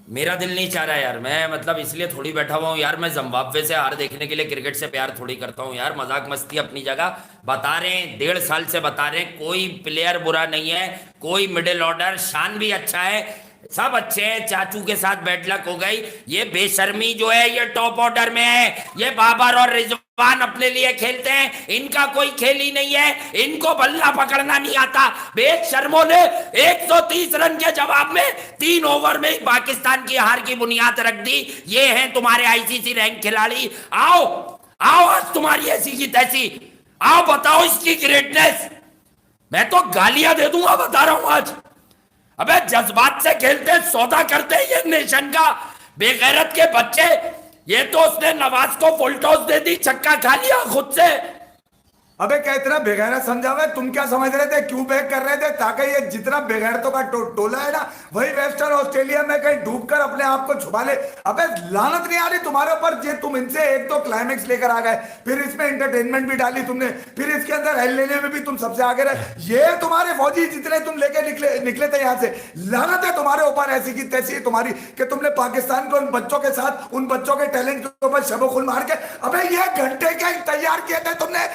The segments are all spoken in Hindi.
मेरा दिल नहीं चाह रहा यार, मैं मतलब इसलिए थोड़ी बैठा हुआ हूँ यार। मैं जिम्बाब्वे से हार देखने के लिए क्रिकेट से प्यार थोड़ी करता हूँ यार। मजाक मस्ती अपनी जगह। बता रहे हैं 1.5 साल से बता रहे हैं, कोई प्लेयर बुरा नहीं है, कोई मिडिल ऑर्डर, शान भी अच्छा है, सब अच्छे हैं। चाचू के साथ बैड लक हो गई। ये बेशर्मी जो है ये टॉप ऑर्डर में है। ये बाबर और रिजवान अपने लिए खेलते हैं, इनका कोई खेल ही नहीं है। इनको बल्ला पकड़ना नहीं आता। बेशर्मों ने 130 रन के जवाब में 3 ओवर में ही पाकिस्तान की हार की बुनियाद रख दी। ये हैं तुम्हारे आईसीसी रैंक खिलाड़ी। आओ आओ, आज तुम्हारी ऐसी की तैसी, आओ बताओ इसकी ग्रेटनेस। मैं तो गालियां दे दूंगा, बता रहा हूं आज। अबे जज्बात से खेलते, सौदा करते हैं ये नेशन का। बेगैरत के बच्चे। ये तो उसने नवाज को फुल टॉस दे दी, छक्का खा लिया खुद से। अबे क्या इतना बेगैरत समझा हुआ है? तुम क्या समझ रहे थे, क्यों बैक कर रहे थे? ताकि ये जितना बेगैरतों का टोला है ना, वही वेस्टर्न ऑस्ट्रेलिया में कहीं डूब कर अपने आप को छुपा ले। अबे लानत नहीं आ रही तुम्हारे ऊपर? जे तुम इनसे एक तो क्लाइमेक्स लेकर आ गए, फिर इसमें एंटरटेनमेंट भी डाली तुमने, फिर इसके अंदर हेल लेने में भी तुम सबसे आगे रहे। ये तुम्हारे फौजी जितने तुम लेके निकले थे यहाँ से, लानत है तुम्हारे ऊपर ऐसी की तैसी है तुम्हारी, कि तुमने पाकिस्तान को उन बच्चों के साथ, उन बच्चों के टैलेंट के ऊपर शबो मार के, अबे ये घंटे के तैयार किए थे तुमने।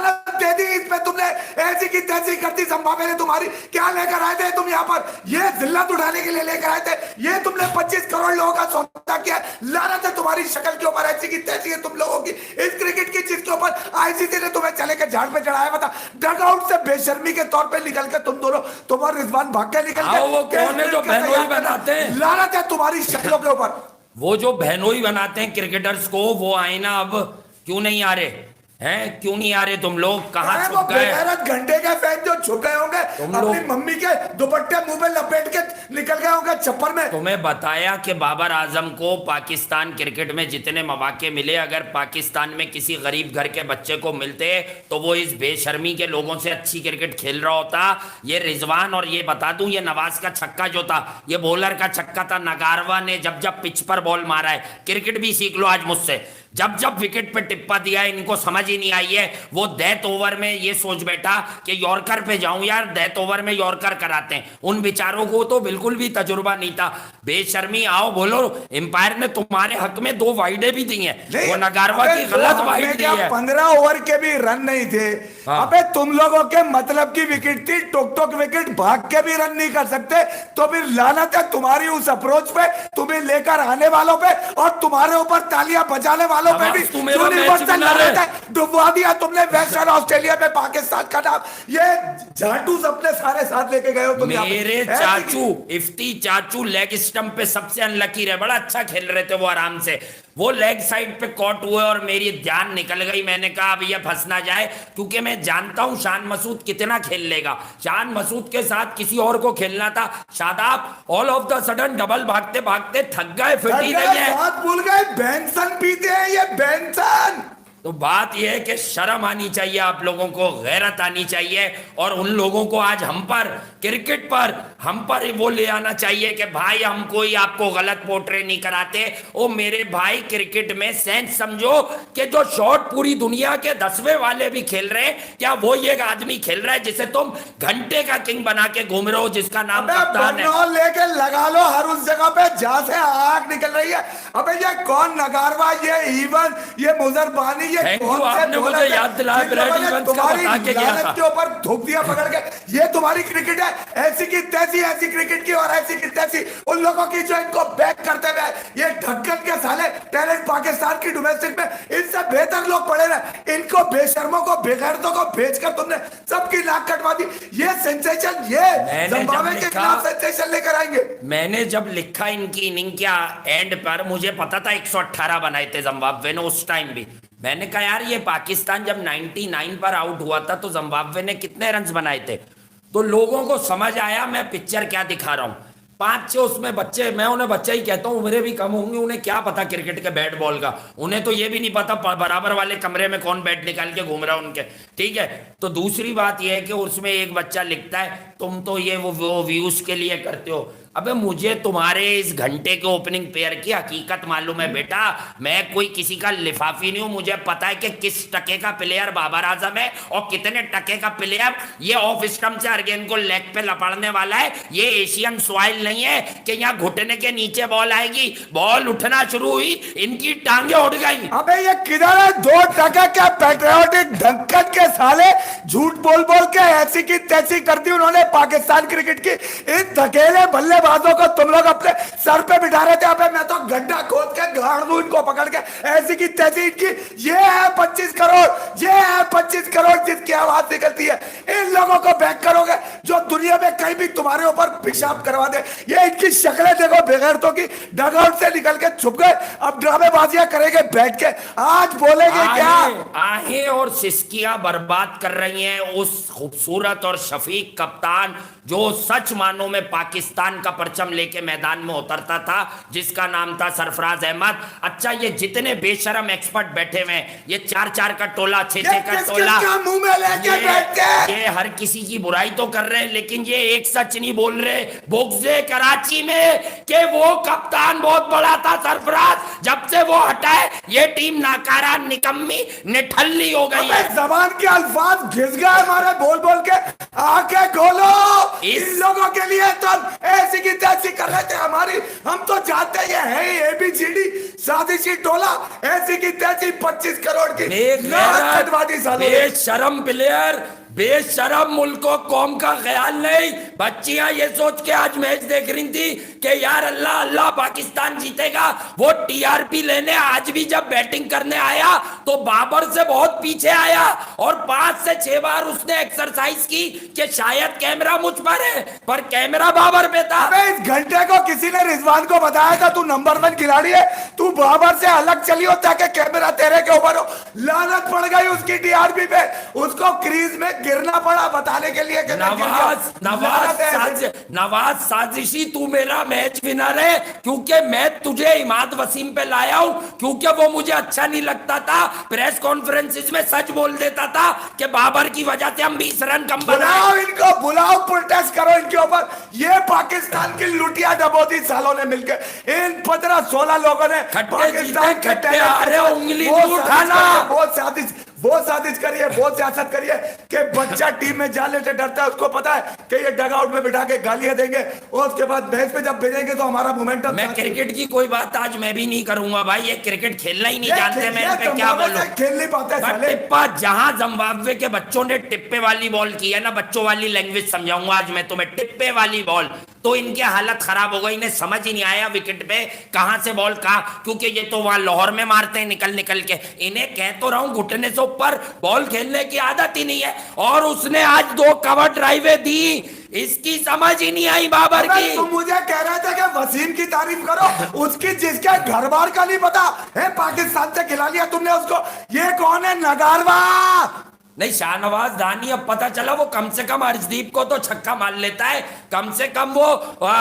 दे दी इसमें तुमने, ऐसी की तैसी करती संभावना ने तुम्हारी। क्या लेकर आए थे तुम यहाँ पर? ये जिल्लत उठाने के लिए लेकर आए थे। ये तुमने 25 करोड़ लोगों का सौदा किया। लानत है तुम्हारी शक्ल के ऊपर, ऐसी की तैसी है तुम लोगों की इस क्रिकेट की, जिसके ऊपर आईसीसी ने तुम्हें चले के झाड़ पे चढ़ाया। बता, डग आउट से बेशर्मी के तौर पे निकल के तुम दोनों, तुम और रिजवान भाग के निकल के, वो कौन है जो बहनोई बनाते हैं? लानत है तुम्हारी शक्लों के ऊपर। वो जो बहनोई बनाते हैं क्रिकेटर्स को, वो आए ना अब? क्यों नहीं आ रहे हैं? क्यों नहीं आ रहे तुम लोग? कहाँ छुप गए? घंटे के फैन जो छुप गए होंगे, अपनी मम्मी के दुपट्टे मुंह में लपेट के निकल गए होंगे छप्पर में। तुम्हें बताया कि बाबर आजम को पाकिस्तान क्रिकेट में जितने मौके मिले, अगर पाकिस्तान में किसी गरीब घर के बच्चे को मिलते तो वो इस बेशर्मी के लोगों से अच्छी क्रिकेट खेल रहा होता। ये रिजवान, और ये बता दूं, ये नवाज का छक्का जो था, ये बॉलर का छक्का था। नगारवा ने जब जब पिच पर बॉल मारा है, क्रिकेट भी सीख लो आज मुझसे, जब जब विकेट पे टिप्पा दिया है, इनको समझ ही नहीं आई है। वो डेथ ओवर में ये सोच बैठा कि यॉर्कर पे जाऊं यार, डेथ ओवर में यॉर्कर कराते हैं। उन बेचारों को तो बिल्कुल भी तजुर्बा नहीं था। बेशर्मी। आओ बोलो, एम्पायर ने तुम्हारे हक में 2 वाइडे भी दी हैं, वो नगारवा की गलत वाइड दी है। 15 ओवर के भी रन नहीं थे। अबे तुम लोगों के मतलब की विकेट थी, टोक टोक विकेट, भाग के भी रन नहीं कर सकते। तो फिर लानत है तुम्हारी उस अप्रोच पे, तुम्हें लेकर आने वालों पे, और तुम्हारे ऊपर तालियां बजाने वालों पे भी। डुबवा दिया तुमने वेस्टर्न ऑस्ट्रेलिया में पाकिस्तान का नाम। ये झाटू अपने सारे साथ लेके गए हो तुम। मेरे चाचू, इफ्ती चाचू लेग स्टंप पे सबसे अनलकी रहे। बड़ा अच्छा खेल रहे थे वो, आराम से वो लेग साइड पे कॉट हुए और मेरी ध्यान निकल गई। मैंने कहा अब ये फंस ना जाए, क्योंकि मैं जानता हूं शान मसूद कितना खेल लेगा। शान मसूद के साथ किसी और को खेलना था। Shadab all of the sudden double भागते भागते थक गए, फिट ही नहीं है। बात भूल गए, बेंसन पीते हैं ये, बेंसन। तो बात यह है कि शर्म आनी चाहिए आप लोगों को, गैरत आनी चाहिए। और उन लोगों को आज हम पर, क्रिकेट पर, हम पर वो ले आना चाहिए कि भाई हम कोई आपको गलत पोर्ट्रे नहीं कराते। ओ मेरे भाई, क्रिकेट में सेंस समझो कि जो शॉट पूरी दुनिया के 10वें वाले भी खेल रहे हैं, क्या वो ये आदमी खेल रहा है जिसे तुम घंटे का किंग बना के घूम रहे हो, जिसका नाम कप्तान है? लेके लगा लो हर उस जगह पे जहां से आग निकल रही है। अबे ये कौन नगारवा, ये इवन, ये मुजरबानी, आपने मुझे याद दिलाया, तुम्हारी लानत के ऊपर थूक दिया पकड़ के। ये तुम्हारी क्रिकेट है, ऐसी की तैसी, ऐसी क्रिकेट की और ऐसी की तैसी उन लोगों की जो इनको बैक करते हुए ये ढक्कन के साले टैलेंट पाकिस्तान की डोमेस्टिक में इनसे बेहतर लोग पड़े रहे। इनको बेशर्मों को, बेगैरतों को भेजकर तुमने सबकी नाक कटवा दी। ये सेंसेशन, ये जिम्बाब्वे के खिलाफ सेंसेशन लेकर आएंगे। मैंने जब लिखा इनकी इनिंग के एंड पर, मुझे पता था 118 बनाए थे जिम्बाब्वे ने उस टाइम भी। मैंने कहा यार ये पाकिस्तान जब 99 पर आउट हुआ था तो जिम्बाब्वे ने कितने रन्स बनाए थे? तो लोगों को समझ आया मैं पिक्चर क्या दिखा रहा हूं। 5-6 उसमें बच्चे, मैं उन्हें बच्चा ही कहता हूं, उम्रें भी कम होंगी, उन्हें क्या पता क्रिकेट के बैट बॉल का। उन्हें तो ये भी नहीं पता बराबर वाले कमरे में कौन बैट निकाल के घूम रहा है उनके। ठीक है, तो दूसरी बात यह है कि उसमें एक बच्चा लिखता है तुम तो ये वो व्यूज के लिए करते हो। अबे मुझे तुम्हारे इस घंटे के ओपनिंग पेयर की हकीकत मालूम है बेटा। मैं कोई किसी का लिफाफी नहीं हूं। मुझे पता है कि किस टके का प्लेयर बाबर आजम है और कितने टके का प्लेयर ये ऑफ स्टंप से हर गेंद को लेग पे लपड़ने वाला है। ये एशियन सॉइल नहीं है कि यहाँ घुटने के नीचे बॉल आएगी। बॉल उठना शुरू हुई, इनकी टांगे उठ गई। अबे ये किधर है 2 टका के पैट्रियोटिक ढंकन के साले, झूठ बोल बोल के ऐसी की तैसी कर दी उन्होंने पाकिस्तान क्रिकेट की। इन धकेले बल्लेबाजों को तुम लोग अपने सर पे बिठा रहे थे। अबे मैं तो गड्ढा खोद के गाड़ दूं इनको पकड़ के, ऐसी की तैसी इनकी। ये है 25 करोड़, ये है 25 करोड़ जिसकी आवाज निकलती है। इन लोगों को बैक करोगे जो दुनिया में कहीं भी तुम्हारे ऊपर पेशाब करवा दे। ये इनकी शक्लें देखो बेगैरतों की, डगआउट से निकल के छुप गए, अब ड्रामेबाजियां करेंगे बैठ के। आज बोलेंगे क्या? आहे और सिस्कियां बर्बाद कर रही हैं उस खूबसूरत और शफीक कप्तान जो सच मानों में पाकिस्तान का परचम लेके मैदान में उतरता था, जिसका नाम था सरफराज अहमद। अच्छा, ये जितने बेशरम एक्सपर्ट बैठे हुए हैं, ये 4-4 का टोला, 6-6 का टोला, मुंह में लेके बैठते, ये हर किसी की बुराई तो कर रहे हैं, लेकिन ये एक सच नहीं बोल रहे बुग़्ज़े कराची में कि वो कप्तान बहुत बड़ा था सरफराज। जब से वो हटा है ये टीम नाकारा, निकम्मी, निठल्ली हो गई है। जबान के अल्फाज घिस गए हमारे बोल बोल के। आंखें खोलो, इन लोगों के लिए तो ऐसी की तैसी कर रहे थे हमारी। हम तो जानते ये है ABCD साजिशी टोला, ऐसी की तैसी 25 करोड़ की बेशरम प्लेयर, बेशरम मुल्क और कौम का ख्याल नहीं। बच्चियां ये सोच के आज मैच देख रही थी कि यार अल्लाह अल्लाह पाकिस्तान जीतेगा। वो TRP लेने आज भी जब बैटिंग करने आया तो बाबर से बहुत पीछे आया और 5 से 6 बार उसने एक्सरसाइज की कि शायद कैमरा मुझ पर है, पर कैमरा बाबर पे था। अबे इस घंटे को किसी ने रिजवान को बताया था तू नंबर 1 खिलाड़ी है, तू बाबर से अलग चली हो ताकि कैमरा तेरे के ऊपर हो। लानत पड़ गई उसकी TRP पे, उसको क्रीज में गिरना पड़ा बताने के लिए कि नवाज साजिशी तू मेरा मैच विनर है, क्योंकि मैं तुझे इमाद वसीम पे लाया हूं, क्योंकि वो मुझे अच्छा नहीं लगता था। प्रेस कॉन्फ्रेंसिस में सच बोल देता था कि बाबर की वजह से हम 20 रन कम बनाओ, इनको बुलाओ, प्रोटेस्ट करो इनके ऊपर। ये पाकिस्तान की लुटिया डबोदी सालों ने मिलकर, इन 15-16 लोगों ने पाकिस्तान के उंगली उठाना, वो साजिश करिए, वो सियासत करिए कि बच्चा टीम में जाने से डरता है। उसको पता है कि ये डगआउट में बिठा के गालियां देंगे और उसके बाद मैच पे जब भेजेंगे तो हमारा मोमेंटम। मैं क्रिकेट की कोई बात आज मैं भी नहीं करूंगा भाई, ये क्रिकेट खेलना ही नहीं जानते। मैं इन पे क्या बोलूं, खेल नहीं पाते साले। टिप्पा जहां जिम्बाब्वे के बच्चों ने टिप्पे वाली बॉल की है ना, बच्चों वाली लैंग्वेज समझाऊंगा आज मैं तुम्हें, टिप्पे वाली बॉल, तो इनकी हालत खराब हो गई। इन्हें समझ ही नहीं आया विकेट पे कहां से बॉल कहा, क्योंकि ये तो वहां लाहौर में मारते हैं निकल निकल के। इन्हें कह तो रहा हूं घुटने से ऊपर बॉल खेलने की आदत ही नहीं है, और उसने आज 2 कवर ड्राइवें दी, इसकी समझ ही नहीं आई बाबर की। तुम मुझे कह रहे थे कि वसीम की तारीफ करो, उसकी जिसके घर बार का नहीं पता है, पाकिस्तान से खिला लिया तुमने उसको। ये कौन है? नगारवा नहीं, शाहनवाज दानी, अब पता चला वो कम से कम अर्शदीप को तो छक्का मार लेता है, कम से कम वो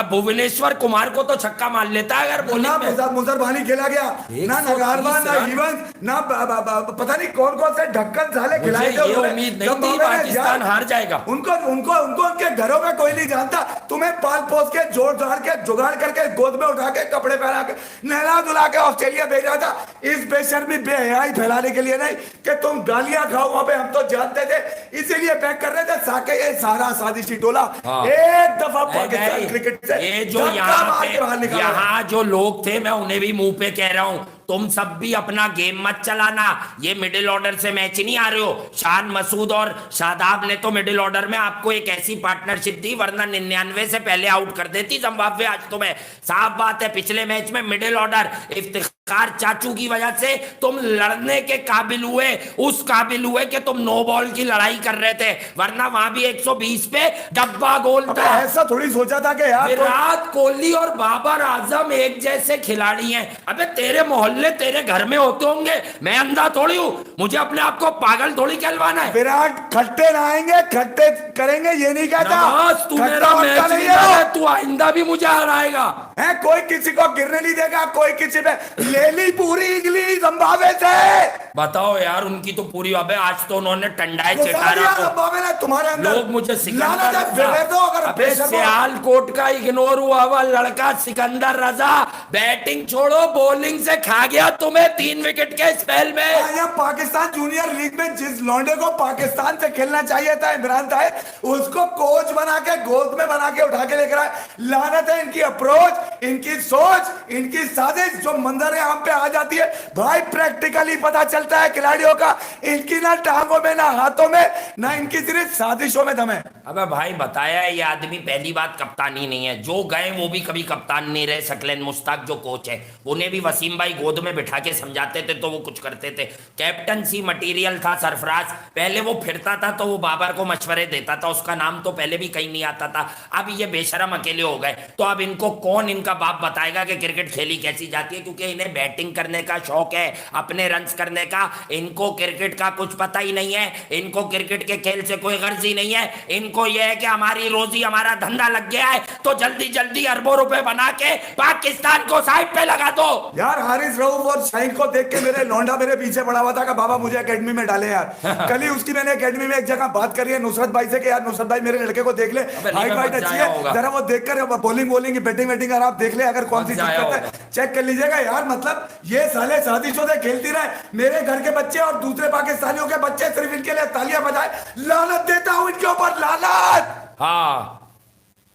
भुवनेश्वर कुमार को तो छक्का मार लेता है। अगर बोली मुजरबानी खेला गया ना, नगारवा ना इवन ना पता नहीं कौन कौन से ढक्कन साले खिलाए थे। उम्मीद नहीं थी पाकिस्तान हार जाएगा। उनको उनको उनको उनके घरों में कोई नहीं जानता। तुम्हें पाल पोस के जोड़ जाड़ के जुगाड़ करके गोद में उठा के कपड़े पहना के नहला धुला के ऑस्ट्रेलिया भेजा था, इस बेशर्मी बेहयाई फैलाने के लिए नहीं कि तुम गालियां खाओ। वहां पे हम तो जानते थे, इसीलिए बैक कर रहे थे ताकि ये सारा साजिशी टोला एक दफा पाकिस्तान क्रिकेट से ये जो यहाँ जो लोग थे, मैं उन्हें भी मुंह पे कह रहा हूं, तुम सब भी अपना गेम मत चलाना। ये मिडिल ऑर्डर से मैच नहीं आ रहे हो। शान मसूद और शादाब ने तो मिडिल ऑर्डर में आपको एक ऐसी पार्टनरशिप दी, वरना 99 से पहले आउट कर देती जिम्बाब्वे आज तुम्हें। साफ बात है, पिछले मैच में मिडिल ऑर्डर इफ्तिखार चाचू की वजह से तुम लड़ने के काबिल हुए, उस काबिल हुए कि तुम नो बॉल की लड़ाई कर रहे थे, वरना वहां भी 120 पे डब्बा गोल था। ऐसा थोड़ी सोचा था कि यार विराट कोहली और बाबर आजम एक जैसे खिलाड़ी हैं। अबे तेरे मोहल्ले तेरे घर में होते होंगे, मैं अंधा थोड़ी हूं, मुझे अपने आप को पागल थोड़ी कहलवाना है। विराट खट्टे नहाएंगे, खट्टे करेंगे, ये नहीं कहता। तू मेरा मैच नहीं है, तू आइंदा भी मुझे हराएगा। है, कोई किसी को गिरने नहीं देगा, कोई किसी पे ले ली पूरी इगली जिम्बाब्वे से। बताओ यार, उनकी तो पूरी, अबे आज तो उन्होंने टंडाई गुस्सा चेकारा दिया को, जिम्बाब्वे ने तुम्हारे अंदर। लोग मुझे लानत है, फिर तो अगर अबे प्रेशर को- सियालकोट का इग्नोर हुआ हुआ लड़का सिकंदर रजा बैटिंग छोड़ो बॉलिंग से खा गया तुम्हें 3 विकेट के स्पेल में। यहाँ पाकिस्तान जूनियर लीग में जिस लौंडे को पाकिस्तान से खेलना चाहिए था, इमरान ताहिर, उसको कोच बना के गोद में बना के उठा के लेकर आए। लानत है इनकी अप्रोच, इनकी सोच, इनकी साजिश जो मंजर आम पे आ जाती है भाई, प्रैक्टिकली पता चलता है खिलाड़ियों का, इनकी ना टांगों में ना हाथों में ना इनकी सिर्फ साजिशों में दम है। अबे भाई बताया है, ये आदमी पहली बात कप्तानी नहीं है, जो गए वो भी कभी कप्तान नहीं रहे। शकलेन मुश्ताक जो कोच है, उन्हें भी वसीम भाई गोद में बिठा के समझाते थे तो वो कुछ करते थे। कैप्टनसी मटेरियल था सरफराज, पहले वो फिरता था तो वो बाबर को मशवरे देता था, उसका नाम तो पहले भी कहीं नहीं आता था। अब ये बेशरम अकेले हो गए तो अब इनको कौन इनका बाप बताएगा कि क्रिकेट खेली कैसी जाती है, क्योंकि इन्हें बैटिंग करने का शौक है, अपने रन्स करने का। इनको क्रिकेट का कुछ पता ही नहीं है, इनको क्रिकेट के खेल से कोई गर्ज ही नहीं है। इनको यह है कि हमारी रोजी, हमारा धंधा लग गया है तो जल्दी जल्दी अरबों रुपए बना के पाकिस्तान को साइड पे लगा दो। यार हारिस रऊफ और शाहीन को देख के मेरे लौंडा मेरे पीछे पड़ा हुआ था कि बाबा मुझे एकेडमी में डाले यार। कल ही उसकी मैंने एकेडमी में एक जगह बात करी है नुसरत भाई से कि यार नुसरत भाई मेरे लड़के को देख ले, हाइट वाइट अच्छी है, जरा वो देखकर बॉलिंग बैटिंग वेटिंग अगर आप देख ले, अगर कौन सी चीज करता है चेक कर लीजिएगा यार। मतलब ये साले साजिशों से खेलती रहे, मेरे घर के बच्चे और दूसरे पाकिस्तानियों के बच्चे सिर्फ इनके लिए तालियां बजाए। लानत देता हूं इनके ऊपर, लानत। हाँ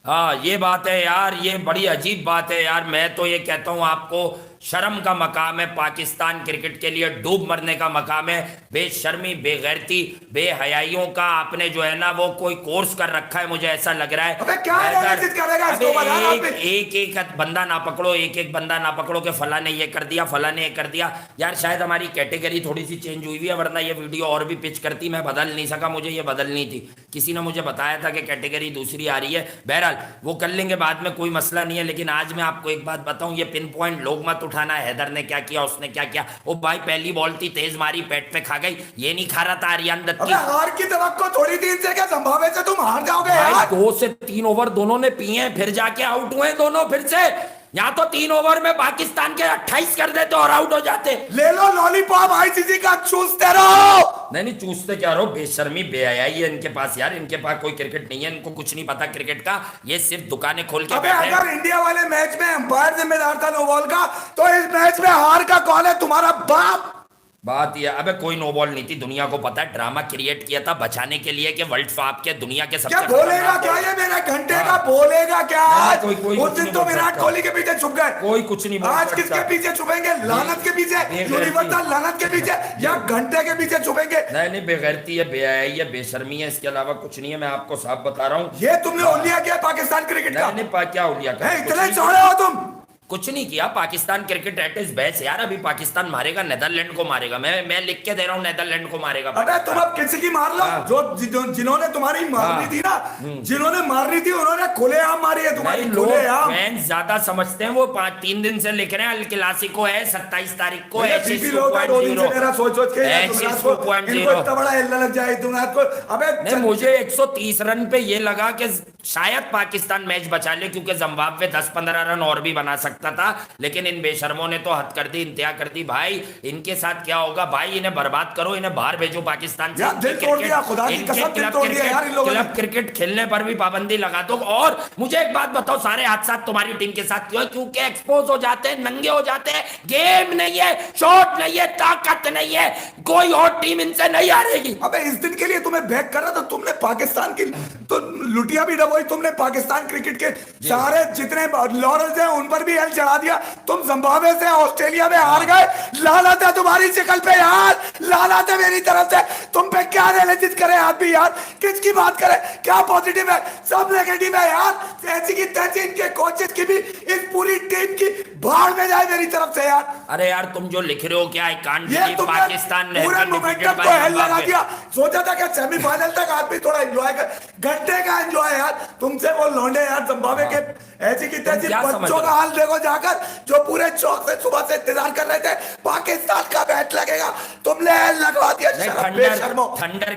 हाँ, ये बात है यार, ये बड़ी अजीब बात है यार। मैं तो ये कहता हूं आपको, शर्म का मकाम है पाकिस्तान क्रिकेट के लिए, डूब मरने का मकाम है। बेशर्मी, बेगैरती, बेहयाइयों का आपने जो है ना वो कोई कोर्स कर रखा है, मुझे ऐसा लग रहा है। अबे क्या एनालिसिस करेगा इसको बता रहा हूं। एक बंदा ना पकड़ो, एक बंदा ना पकड़ो कि फला ने ये कर दिया, फला ने ये कर दिया। यार शायद हमारी कैटेगरी थोड़ी सी चेंज हुई है, वरना ये वीडियो और भी पिच करती, मैं बदल नहीं सका, मुझे ये बदलनी थी। किसी ने मुझे बताया था कि कैटेगरी दूसरी आ रही है, बहरहाल वो कर लेंगे बाद में, कोई मसला नहीं है। लेकिन आज मैं आपको एक बात बताऊं, ये पिन पॉइंट लोग मत उठाना, हैदर ने क्या किया, उसने क्या किया। ओ भाई पहली बॉल थी, तेज मारी, पेट पे खा गई, ये नहीं खा रहा था आर्यन दत्त की। हार की तवक्को थोड़ी थी इनसे, क्या संभावना से तुम हार जाओगे भाई यार। 2 से 3 ओवर दोनों ने पिए हैं, फिर जाके आउट हुए दोनों फिर से। यहाँ तो 3 ओवर में पाकिस्तान के 28 कर देते और आउट हो जाते। ले लो लॉलीपॉप आईसीसी का, चूसते रहो। नहीं चूसते क्या रहो, बेशर्मी बेहयाई है इनके पास यार। इनके पास कोई क्रिकेट नहीं है, इनको कुछ नहीं पता क्रिकेट का, ये सिर्फ दुकानें खोल के अबे बैठे हैं। अगर इंडिया वाले मैच में अंपायर जिम्मेदार था नो बॉल का, तो इस मैच में हार का कौन है? तुम्हारा बाप। बात यह, अबे कोई नो बॉल नहीं थी, दुनिया को पता है, ड्रामा क्रिएट किया था बचाने के लिए कि वर्ल्ड कप के दुनिया के सबसे क्या बोलेगा खतरनाक क्या ball। ये मेरा घंटे का बोलेगा क्या? नहीं, कोई उस कुछ दिन नहीं तो बोल विराट सकता। कोहली के पीछे छुप गए, कोई कुछ नहीं बोल आज सकता। किसके पीछे छुपेंगे? लानत के पीछे, बेगैरती। यूनिवर्सल लानत के पीछे, या घंटे के पीछे छुपेंगे? नहीं बेगैरती है, बेहयाई है, बेशर्मी है, इसके अलावा कुछ नहीं है। मैं आपको साफ बता रहा हूँ। ये तुमने ओलिया किया पाकिस्तान क्रिकेट का? क्या हो लिया है, इतने चौड़े हो तुम। कुछ नहीं किया। Pakistan cricket at is best यार। अभी पाकिस्तान मारेगा, नेदरलैंड को मारेगा। मैं लिख के दे रहा हूँ, नेदरलैंड को मारेगा। अबे तुम अब किसी की मार लो, जिन्होंने तुम्हारी मारनी थी ना, जिन्होंने मारनी थी उन्होंने खुलेआम मारी है तुम्हारी, खुलेआम। फैंस ज्यादा समझते हैं, वो 3 दिन से लिख रहे हैं अल क्लासिको है 27 तारीख को, बीपी लो था 2 दिन से मेरा सोच के इनको इतना बड़ा हिलने लग जाए तुमरात को। अबे मुझे 130 रन पे ये लगा कि शायद पाकिस्तान मैच बचा ले, क्योंकि जिम्बाब्वे 10-15 रन और भी बना सकता था, लेकिन इन बेशर्मों ने तो हद कर दी, इंतहा कर दी। भाई इनके साथ क्या होगा भाई, इन्हें बर्बाद करो, इन्हें बाहर भेजो पाकिस्तान से। दिल तोड़ दिया, खुदा की कसम दिल तोड़ दिया यार इन लोगों ने। क्लब क्रिकेट खेलने पर भी पाबंदी लगा दो। और मुझे एक बात बताओ, सारे हादसा तुम्हारी टीम के साथ क्यों? क्योंकि एक्सपोज हो जाते हैं, नंगे हो जाते हैं, गेम नहीं है, शॉट नहीं है, ताकत नहीं है, कोई और टीम इनसे नहीं हारेगी। अबे इस दिन के लिए तुम्हें बैक कर रहा था, तुमने पाकिस्तान की तो लुटिया भी डबोई, तुमने पाकिस्तान क्रिकेट के सारे जितने लॉरेंस हैं उन पर भी हल चढ़ा दिया। तुम जिम्बाब्वे से ऑस्ट्रेलिया में हार गए, लानत है तुम्हारी शिकल पे यार, लानत है मेरी तरफ से। तुम पे क्या एनालिसिस करे आदमी यार, किसकी बात करे, क्या पॉजिटिव है, सब नेगेटिव है यार। ऐसी की तैसी इनके कोचेस की भी, इस पूरी टीम की भाड़ में जाए मेरी तरफ से यार। अरे यार तुम जो लिख रहे हो क्या, आई कांट ये बिलीव तुमने पाकिस्तान पूरे मोमेंटम को हेल लगा दिया। सोचा था कि सेमीफाइनल तक आदमी थोड़ा एंजॉय कर, घंटे का एंजॉय यार। तुमसे वो लौंडे यार जिम्बाब्वे के ऐसी की तैसी क्या समझ बच्चों रहे का हाल देखो जाकर, जो पूरे चौक से सुबह से इंतजार कर रहे थे पाकिस्तान का बैट लगेगा, तुमने लगवा दिया। शर्म बेशर्मो। थंडर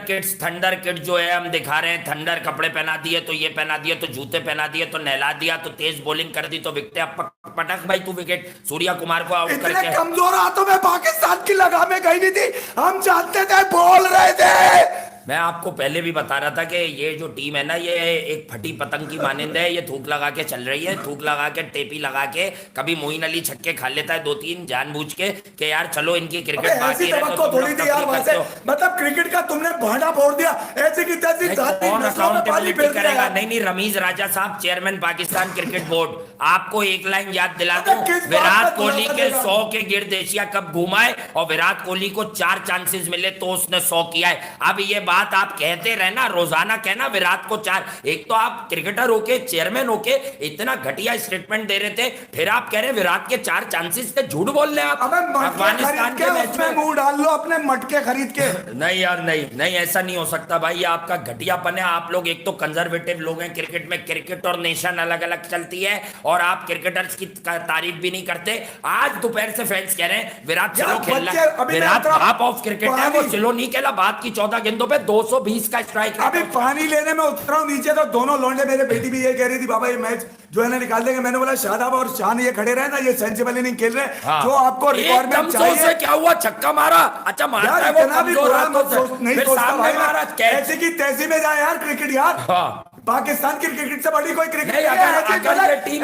किड्स जो है हम दिखा रहे हैं, थंडर कपड़े पहना दिए तो ये पहना दिए तो जूते पहना दिए तो नहला दिया तो तेज बॉलिंग कर दी तो विकेट। अब पटक भाई तू विकेट सूर्या कुमार को आउट इतने करके। कमजोर हाथों में पाकिस्तान की लगामें गई नहीं थी, हम जानते थे, बोल रहे थे। मैं आपको पहले भी बता रहा था कि ये जो टीम है ना, ये एक फटी पतंग की मानिंद है, ये थूक लगा के चल रही है, थूक लगा के टेपी लगा के। कभी मोइन अली छक्के खा लेता है 2-3 जानबूझ के कि यार चलो इनकी क्रिकेट बाकी है तो तुम थोड़ी लोग थी यार तकलीफ वहां करते से, हो। मतलब क्रिकेट का तुमने भांडा फोड़ दिया ऐसे की तैसी नहीं, तो जाती कौन नस्लों में पानी अकाउंटेबिलिटी फेर दिया करेगा? यार। नहीं रमीज राजा साहब, चेयरमैन पाकिस्तान क्रिकेट बोर्ड, आपको एक लाइन याद दिला अबे दूं, किस बात विराट का कोहली खुलासा के देगा? 100 के गिर्द एशिया कप घुमा है और विराट कोहली को 4 चांसेस मिले तो उसने 100 किया है। अब ये बात आप कहते रहना, रोजाना कहना विराट को 4। एक तो आप क्रिकेटर होके, चेयरमैन होके इतना घटिया स्टेटमेंट दे रहे थे, फिर आप कह रहे विराट के 4 चांसेस थे। झूठ बोल रहे हैं आप। अबे मटके अफगानिस्तान खरीद के मैच उसमें में मुंह डाल लो अपने मटके खरीद के। नहीं यार, नहीं ऐसा नहीं हो सकता भाई, ये आपका घटियापन है। आप लोग एक तो कंजर्वेटिव लोग हैं क्रिकेट में, क्रिकेट और नेशन अलग अलग चलती है और आप क्रिकेटर्स की तारीफ भी नहीं करते। आज दोपहर से फैंस कह रहे हैं विराट यार स्लो खेल रहा बच्चे, है, अभी विराट मैं टॉप ऑफ क्रिकेट है, वो पानी- स्लो नहीं खेला। बात की 14 गेंदों पे 220 का स्ट्राइक अभी पानी लेने में उतरा हूं नीचे तो दोनों लौंडे, मेरे बेटी भी ये कह रही थी बाबा ये मैच जो है ना निकाल देंगे। मैंने बोला शादाब और शान ये खड़े रहे ना, ये सेंसिबल इनिंग खेल रहे हैं, जो आपको रिक्वायरमेंट चाहिए। से क्या हुआ, छक्का मारा, अच्छा मारता यार है वो इतना भी कमजोर बुरा हाथों मत से, नहीं फिर सोचता सामने भाई, मारा कैच। ऐसी की तैसी में जाए यार क्रिकेट यार। हाँ। पाकिस्तान की क्रिकेट से बड़ी कोई क्रिकेट नहीं, अगर ये टीम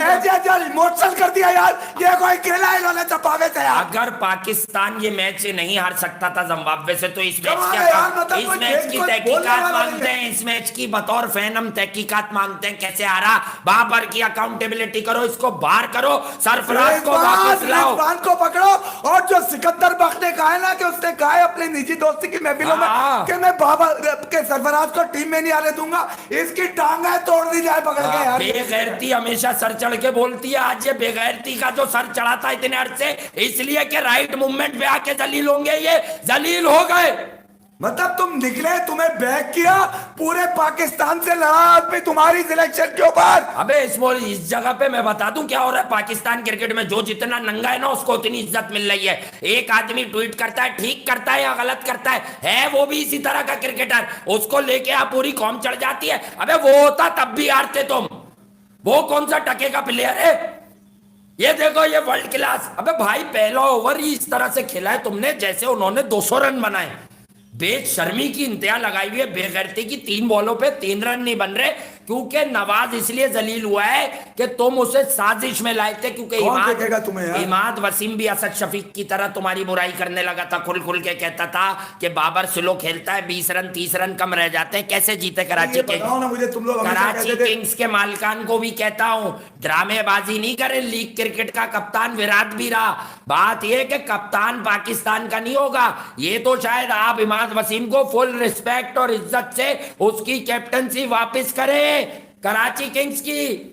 इमोशनल कर दिया यार, ये कोई खेला है इन्होंने चपावे से यार। अगर पाकिस्तान ये मैच नहीं हार सकता था जिम्बाब्वे से तो इस मैच कमाल क्या है यार, मतलब इस कोई मैच खेल की कोई बोलने तहकीकात वाला नहीं मांगते है। हैं। इस मैच की बतौर फैन हम तहकीकात मांगते हैं, कैसे हारा, बाबर की अकाउंटेबिलिटी करो, इसको बाहर करो, सरफराज को वापस लाओ। रिजवान को पकड़ो, और जो सिकंदर बख्श ने कहा है ना कि उसने कहा है अपनी निजी दोस्ती की महफिलों में हाँ। कि मैं बाबर के सरफराज को टीम में नहीं आने दूंगा, इसकी टांगें तोड़ दी जाए पकड़ के यार। बेगैरती हमेशा सर चढ़ के बोलती है, आज ये बेगैरती का जो सर चढ़ा था इतने अरसे, इसलिए कि राइट मूवमेंट पे आके जलील होंगे, ये जलील हो गए। मतलब तुम निकले, तुम्हें बैक किया, पूरे पाकिस्तान से लड़ा आदमी तुम्हारी सिलेक्शन के ऊपर। अबे इस जगह पे मैं बता दूं क्या हो रहा है पाकिस्तान क्रिकेट में, जो जितना नंगा है ना उसको उतनी इज्जत मिल रही है। एक आदमी ट्वीट करता है, ठीक करता है या गलत करता है वो भी इसी तरह का क्रिकेटर, उसको लेके आप पूरी कौम चढ़ जाती है। अबे वो होता तब भी हारते तुम, वो कौन सा टके का प्लेयर है? ये देखो ये वर्ल्ड क्लास। अबे भाई पहला ओवर ही इस तरह से खेला है तुमने जैसे उन्होंने 200 रन बनाए। बेशर्मी की इंतहा लगाई हुई है, बेगैरती की। 3 बॉलों पे 3 रन नहीं बन रहे क्योंकि नवाज इसलिए जलील हुआ है कि तुम उसे साजिश में लाए थे, क्योंकि इमाद वसीम भी असद शफीक की तरह तुम्हारी बुराई करने लगा था, खुल खुल के कहता था कि बाबर स्लो खेलता है, 20 रन 30 रन कम रह जाते हैं, कैसे जीते कराची किंग्स। कराची किंग्स के मालिकान को भी कहता हूं ड्रामेबाजी नहीं करे, लीग क्रिकेट का कप्तान विराट भी रहा। बात यह कि कप्तान पाकिस्तान का नहीं होगा, ये तो शायद आप इमाद वसीम को फुल रिस्पेक्ट और इज्जत से उसकी कैप्टनसी वापस करें कराची किंग्स की।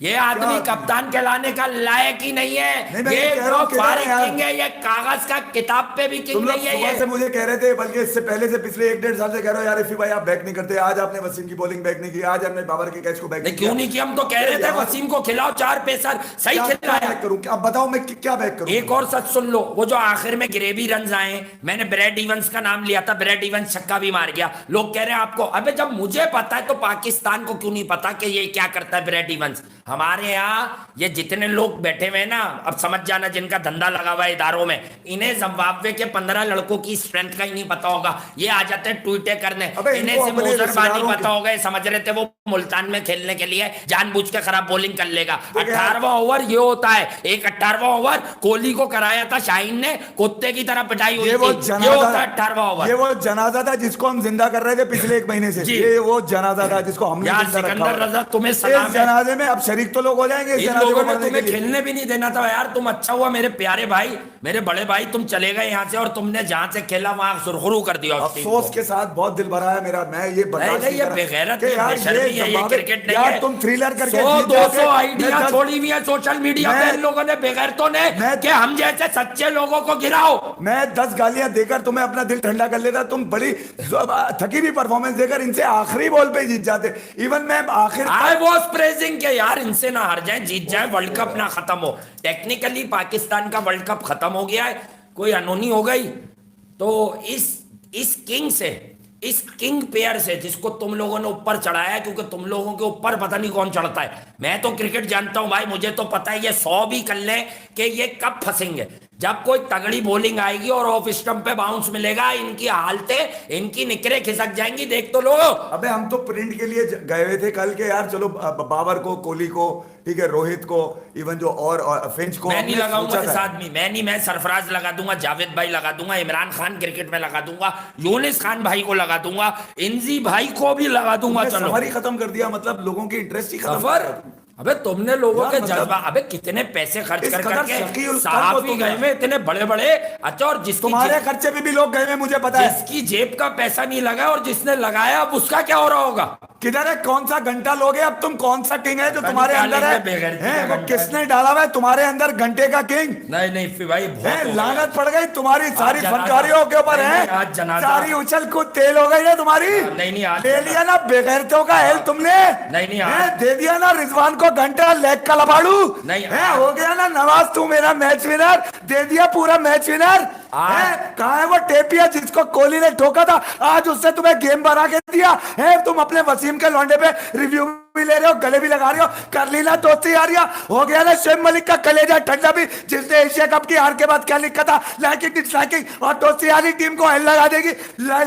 ये आदमी कप्तान कहलाने का लायक ही नहीं है। ये फारिग किंग है, ये कागज का किताब पे भी किंग नहीं है। ये से मुझे कह रहे थे, बल्कि इससे पहले से पिछले 1-1.5 साल से कह रहे हो यार इफी भाई आप बैक नहीं करते, आज आपने वसीम की बॉलिंग बैक नहीं की, आज आपने बाबर के कैच को बैक नहीं क्यों नहीं किया? हम तो कह रहे थे वसीम को खिलाओ 4 पेसर, सही खिलाया। अब बताओ मैं क्या बैक करूं? एक और सच सुन लो, वो जो आखिर में ग्रेवी रन आए, मैंने ब्रैड इवंस का नाम लिया था, ब्रैड इवंस छक्का भी मार गया। लोग कह रहे हैं आपको, अबे जब मुझे पता है तो पाकिस्तान को क्यों नहीं पता कि ये क्या करता है ब्रैड इवंस? हमारे यहाँ ये जितने लोग बैठे हुए हैं ना, अब समझ जाना जिनका धंधा लगा हुआ है इदारों में, इन्हें जिम्बाब्वे के 15 लड़कों की स्ट्रेंथ का ही नहीं पता होगा। ये आ जाते हैं ट्वीटे करने, इन्हें सिर्फ मोजरबानी पता होगा। ये समझ रहे थे वो मुल्तान में खेलने के लिए जानबूझ के खराब बॉलिंग कर लेगा। 18वां ओवर ये होता है, एक 18वां ओवर कोहली को कराया था शाहीन ने, कुत्ते की तरह पिटाई हुई थी। ये होता है 18वां ओवर। ये वो जनाजा था जिसको हम जिंदा कर रहे थे पिछले 1 महीने से। ये वो जनाजा था जिसको हमने सिकंदर रजा तुम्हें इस जनाजे में अब शरीक तो लोग हो जाएंगे। इन लोगों ने तुम्हें खेलने भी नहीं देना था यार। तुम अच्छा हुआ मेरे प्यारे भाई, मेरे बड़े भाई, तुम चले गए यहाँ से और तुमने जहाँ से खेला वहां सुरखरू कर दिया। अफसोस के साथ बहुत दिल भरा है मेरा। मैं ये बेगैरत नहीं है, ये जिम्बाब्वे- क्रिकेट नहीं यार है। तुम थ्रिलर करके 100-200 आइडिया छोड़ी हुई है सोशल मीडिया पे मैं- इन लोगों ने, बेगैरतों ने, मैं- कि हम जैसे सच्चे लोगों को गिराओ। मैं 10 गालियां देकर तुम्हें अपना दिल ठंडा कर लेता, तुम बड़ी थकी हुई परफॉर्मेंस देकर इनसे आखिरी बॉल पे जीत जाते। इवन मैं आखिर आई वॉज प्रेजिंग के यार इनसे ना हार जाए, जीत जाए, वर्ल्ड कप ना खत्म हो। टेक्निकली पाकिस्तान का वर्ल्ड कप खत्म हो गया है, कोई अनहोनी हो गई तो इस किंग से, इस किंग पेयर से जिसको तुम लोगों ने ऊपर चढ़ाया है, क्योंकि तुम लोगों के ऊपर पता नहीं कौन चढ़ता है। मैं तो क्रिकेट जानता हूं भाई, मुझे तो पता है ये 100 भी कर लें कि ये कब फंसेंगे, जब कोई तगड़ी बॉलिंग आएगी और ऑफ स्टंप पे बाउंस मिलेगा, इनकी हालतें, इनकी निकरे खिसक जाएंगी, देख तो लो। अबे हम तो प्रिंट के लिए गए हुए थे कल के यार, चलो बाबर को, कोहली को, ठीक है, रोहित को, इवन जो और फिंच को मैं नहीं हमने लगाऊंगा सोचा इस था। आदमी, मैं सरफराज लगा दूंगा, जावेद भाई लगा दूंगा, इमरान खान क्रिकेट में लगा दूंगा, यूनिस खान भाई को लगा दूंगा, इंजी भाई को भी लगा दूंगा। तुमने चलो सफर ही खत्म कर दिया, मतलब लोगों की इंटरेस्ट ही खत्म कर सफर, दिया। अबे तुमने लोगों यार के मतलब जज्बा, अबे कितने पैसे खर्च इस कर कदर करके शकील उल साहब कल्ब भी तुम गए यार। में इतने बड़े बड़े। अच्छा, और जिसकी तुम्हारे खर्चे पे भी लोग गए हुए, मुझे पता है। जिसकी जेब का पैसा नहीं लगा और जिसने लगाया, अब उसका क्या हो रहा होगा? किधर है, कौन सा घंटा लोगे अब तुम? कौन सा किंग है जो पता नहीं तुम्हारे क्या अंदर लेंगे है, बेगैरती हैं? का वो घंटा। किसने डाला हुआ है तुम्हारे अंदर घंटे का किंग? नहीं नहीं फिर भाई बहुत है, हो गया। लानत पड़ गई तुम्हारी सारी जनाजा। फनकारियों के ऊपर नहीं, है। नहीं, आज जनाजा। सारी उछल कूद तेल हो गई है तुम्हारी। नहीं, नहीं, आज ले लिया ना बेगैरतों का हेल तुमने। नहीं, नहीं, है, आज- दे दिया ना रिजवान को घंटा लेग का लबाड़ू। नहीं, है, आज- हो गया ना नवाज तू मेरा मैच विनर, दे दिया पूरा मैच विनर। आज- है, कहाँ है वो टेपिया जिसको कोहली ने ठोका था, आज उससे तुम्हें गेम बना के दिया है। तुम अपने वसीम के लौंडे पे रिव्यू भी ले रहे हो, गले भी लगा रहे हो, कर ली ना दोस्ती यारियां। हो गया ना शेख मलिक का कलेजा ठंडा भी, जिसने एशिया कप की हार के बाद क्या लिखा था, लाइकिंग डिसलाइकिंग, और दोस्ती यारी टीम को हेल लगा देगी।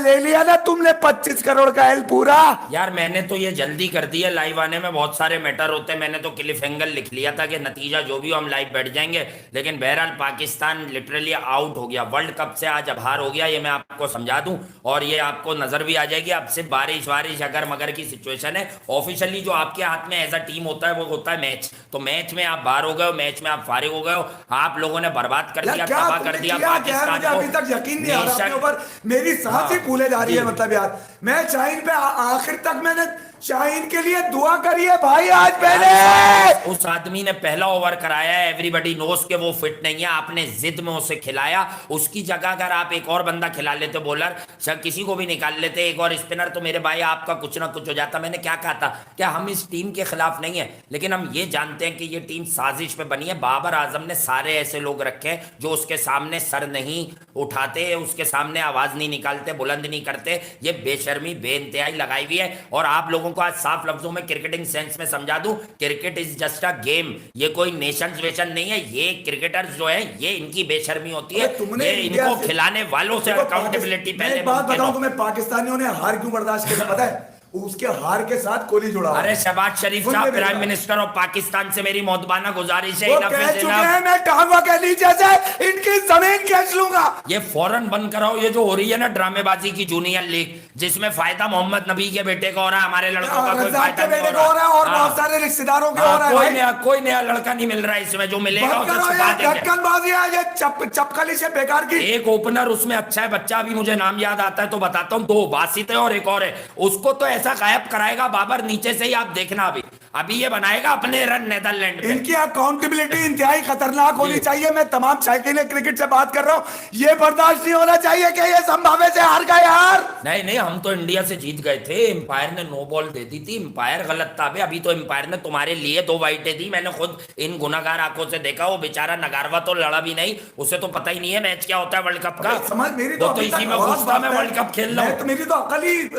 ले लिया ना तुमने 25 करोड़ का हेल पूरा। यार मैंने तो ये जल्दी कर दी है, लाइव आने में बहुत सारे मैटर होते हैं। मैंने तो क्लिफ एंगल लिख लिया था कि नतीजा जो भी हो हम लाइव बैठ जाएंगे, लेकिन बहरहाल पाकिस्तान लिटरली आउट हो गया वर्ल्ड कप से, आज अब हार हो गया, ये मैं आपको समझा दूं। और ये आपको नजर भी आ जाएगी, अब सिर्फ बारिश वारिश अगर मगर की सिचुएशन है। ऑफिशियली जो आपके हाथ में एज अ टीम होता है वो होता है मैच। तो मैच में आप बाहर हो गए हो, मैच में आप फारिग हो गए हो, आप लोगों ने बर्बाद कर दिया, क्या तबाह तुमने कर दिया किया क्या है? पाकिस्तान मुझे अभी तक यकीन नहीं आ रहा अपने नेशन- ऊपर, मेरी सांस ही हाँ, फूले जा रही है। जी। मतलब यार मैं शाहीन पे आखिर तक मैंने शाहीन के लिए दुआ करी है भाई आज पहले। उस आदमी ने पहला ओवर कराया है, एवरीबडी नोस के वो फिट नहीं है, आपने जिद में उसे खिलाया। उसकी जगह अगर आप एक और बंदा खिला लेते, बॉलर शायद किसी को भी निकाल लेते, एक और स्पिनर, तो मेरे भाई आपका कुछ ना कुछ हो जाता। मैंने क्या कहा था, क्या हम इस टीम के खिलाफ नहीं है, लेकिन हम ये जानते हैं कि ये टीम साजिश पे बनी है। बाबर आजम ने सारे ऐसे लोग रखे हैं जो उसके सामने सर नहीं उठाते, उसके सामने आवाज नहीं निकालते, बुलंद नहीं करते। ये बेशर्मी बेइंतहाई लगाई हुई है। और आप लोगों को आज साफ लफ्जों में क्रिकेटिंग सेंस में समझा दूं, cricket is just a game. ये कोई नेशन वेशन नहीं है। ये क्रिकेटर्स जो है, ये इनकी बेशर्मी होती है, तुमने ये इंडिया इनको से- खिलाने वालों से देखो, अकाउंटेबिलिटी मैं पहले एक बात मुमकिन बताऊं हो। तुम्हें, पाकिस्तानियों ने हार क्यों बर्दाश्त किया पता है? उसके हार के साथ कोहली जुड़ा हुआ है। अरे शहबाज शरीफ सुन साहब, ले मेरी प्राइम बात। मिनिस्टर ऑफ पाकिस्तान से मेरी मोहतबाना गुजारिश है, वो enough कह is चुके enough। हैं मैं टांगों के नीचे से इनकी जमीन खींच लूंगा। ये फौरन बंद कराओ, ये जो हो रही है ना ड्रामेबाजी की जूनियर लीग, जिसमें फायदा मोहम्मद नबी के बेटे को हो रहा है, हमारे लड़कों का कोई रज़ाक फायदा के नहीं बेटे को हो रहा है और हाँ। बहुत सारे रिश्तेदारों के हो हाँ, रहा है कोई भाई। कोई नया लड़का नहीं मिल रहा है इसमें, जो मिलेगा बंद उसे करो छुपा ये देंगे। ढक्कनबाजी है, ये चपकली से बेकार की। एक ओपनर उसमें अच्छा है बच्चा, अभी मुझे नाम याद आता है तो बताता हूँ, 2 बासित है और एक और है, उसको तो ऐसा गायब कराएगा बाबर नीचे से ही, आप देखना। अभी ये बनाएगा अपने रन नेदरलैंड पे। इनकी अकाउंटेबिलिटी इंतहाई खतरनाक होनी चाहिए। मैं तमाम शायकीन क्रिकेट से बात कर रहा हूँ, ये बर्दाश्त नहीं होना चाहिए कि ये संभावना से हार गए यार। नहीं नहीं, हम तो इंडिया से जीत गए थे, एम्पायर ने नो बॉल दे दी थी, एम्पायर गलत था बे। अभी तो एम्पायर ने तुम्हारे लिए 2 वाइटें दी, मैंने खुद इन गुनाहगार आंखों से देखा। वो बेचारा नगारवा तो लड़ा भी नहीं, उसे तो पता ही नहीं है मैच क्या होता है वर्ल्ड कप का। समझ मेरी वो तो अभी इसी तक में आवाज खुश था, मैं बात है। वर्ल्ड कप खेल रहा हूँ। तो मेरी तो अकल ही